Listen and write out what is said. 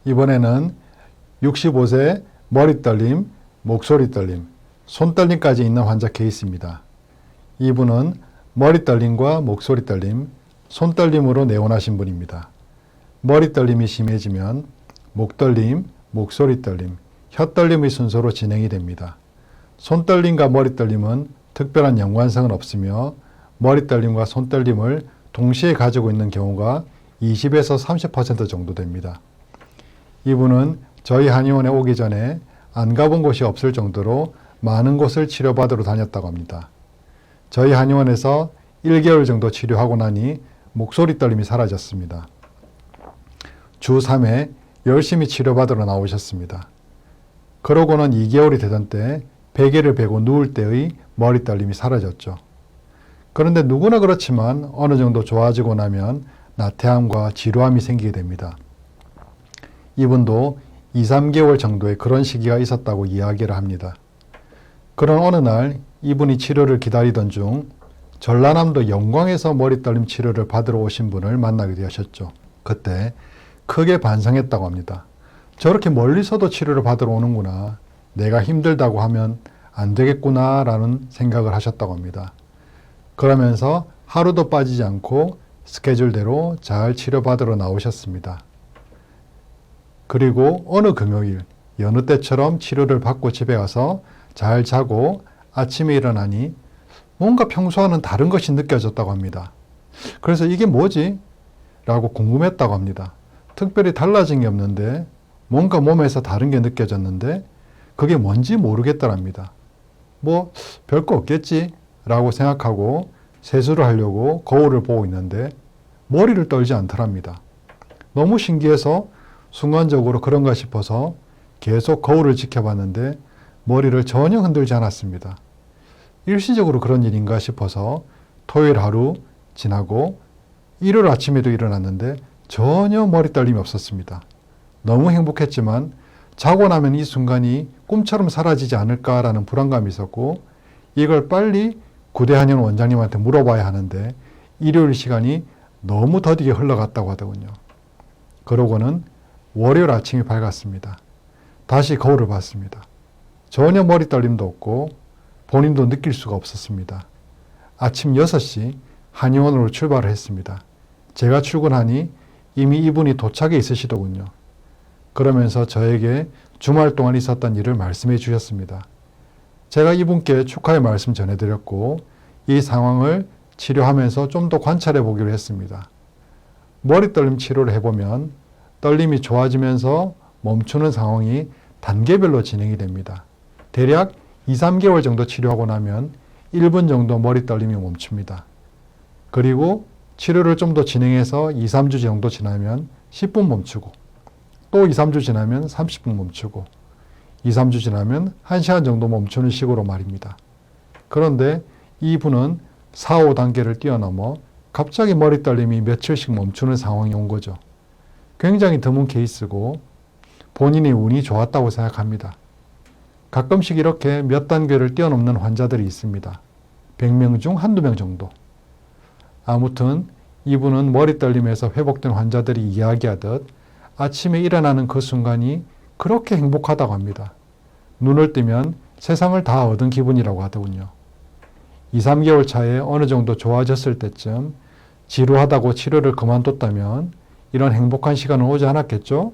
이번에는 65세 머리 떨림, 목소리 떨림, 손 떨림까지 있는 환자 케이스입니다. 이분은 머리 떨림과 목소리 떨림, 손 떨림으로 내원하신 분입니다. 머리 떨림이 심해지면 목 떨림, 목소리 떨림, 혀 떨림의 순서로 진행이 됩니다. 손 떨림과 머리 떨림은 특별한 연관성은 없으며 머리 떨림과 손 떨림을 동시에 가지고 있는 경우가 20에서 30% 정도 됩니다. 이분은 저희 한의원에 오기 전에 안 가본 곳이 없을 정도로 많은 곳을 치료받으러 다녔다고 합니다. 저희 한의원에서 1개월 정도 치료하고 나니 목소리 떨림이 사라졌습니다. 주 3회 열심히 치료받으러 나오셨습니다. 그러고는 2개월이 되던 때 베개를 베고 누울 때의 머리 떨림이 사라졌죠. 그런데 누구나 그렇지만 어느 정도 좋아지고 나면 나태함과 지루함이 생기게 됩니다. 이분도 2, 3개월 정도의 그런 시기가 있었다고 이야기를 합니다. 그런 어느 날 이분이 치료를 기다리던 중 전라남도 영광에서 머리 떨림 치료를 받으러 오신 분을 만나게 되셨죠. 그때 크게 반성했다고 합니다. 저렇게 멀리서도 치료를 받으러 오는구나. 내가 힘들다고 하면 안 되겠구나 라는 생각을 하셨다고 합니다. 그러면서 하루도 빠지지 않고 스케줄대로 잘 치료받으러 나오셨습니다. 그리고 어느 금요일 여느 때처럼 치료를 받고 집에 가서 잘 자고 아침에 일어나니 뭔가 평소와는 다른 것이 느껴졌다고 합니다. 그래서 이게 뭐지? 라고 궁금했다고 합니다. 특별히 달라진 게 없는데 뭔가 몸에서 다른 게 느껴졌는데 그게 뭔지 모르겠더랍니다. 뭐 별거 없겠지 라고 생각하고 세수를 하려고 거울을 보고 있는데 머리를 떨지 않더랍니다. 너무 신기해서 순간적으로 그런가 싶어서 계속 거울을 지켜봤는데 머리를 전혀 흔들지 않았습니다. 일시적으로 그런 일인가 싶어서 토요일 하루 지나고 일요일 아침에도 일어났는데 전혀 머리 떨림이 없었습니다. 너무 행복했지만 자고 나면 이 순간이 꿈처럼 사라지지 않을까라는 불안감이 있었고 이걸 빨리 구대한의원 원장님한테 물어봐야 하는데 일요일 시간이 너무 더디게 흘러갔다고 하더군요. 그러고는 월요일 아침이 밝았습니다. 다시 거울을 봤습니다. 전혀 머리 떨림도 없고 본인도 느낄 수가 없었습니다. 아침 6시 한의원으로 출발을 했습니다. 제가 출근하니 이미 이분이 도착해 있으시더군요. 그러면서 저에게 주말 동안 있었던 일을 말씀해 주셨습니다. 제가 이분께 축하의 말씀 전해드렸고 이 상황을 치료하면서 좀 더 관찰해 보기로 했습니다. 머리 떨림 치료를 해보면 떨림이 좋아지면서 멈추는 상황이 단계별로 진행이 됩니다. 대략 2, 3개월 정도 치료하고 나면 1분 정도 머리 떨림이 멈춥니다. 그리고 치료를 좀 더 진행해서 2, 3주 정도 지나면 10분 멈추고 또 2, 3주 지나면 30분 멈추고 2, 3주 지나면 1시간 정도 멈추는 식으로 말입니다. 그런데 이분은 4, 5단계를 뛰어넘어 갑자기 머리 떨림이 며칠씩 멈추는 상황이 온 거죠. 굉장히 드문 케이스고 본인의 운이 좋았다고 생각합니다. 가끔씩 이렇게 몇 단계를 뛰어넘는 환자들이 있습니다. 100명 중 한두 명 정도. 아무튼 이분은 머리 떨림에서 회복된 환자들이 이야기하듯 아침에 일어나는 그 순간이 그렇게 행복하다고 합니다. 눈을 뜨면 세상을 다 얻은 기분이라고 하더군요. 2, 3개월 차에 어느 정도 좋아졌을 때쯤 지루하다고 치료를 그만뒀다면 이런 행복한 시간은 오지 않았겠죠?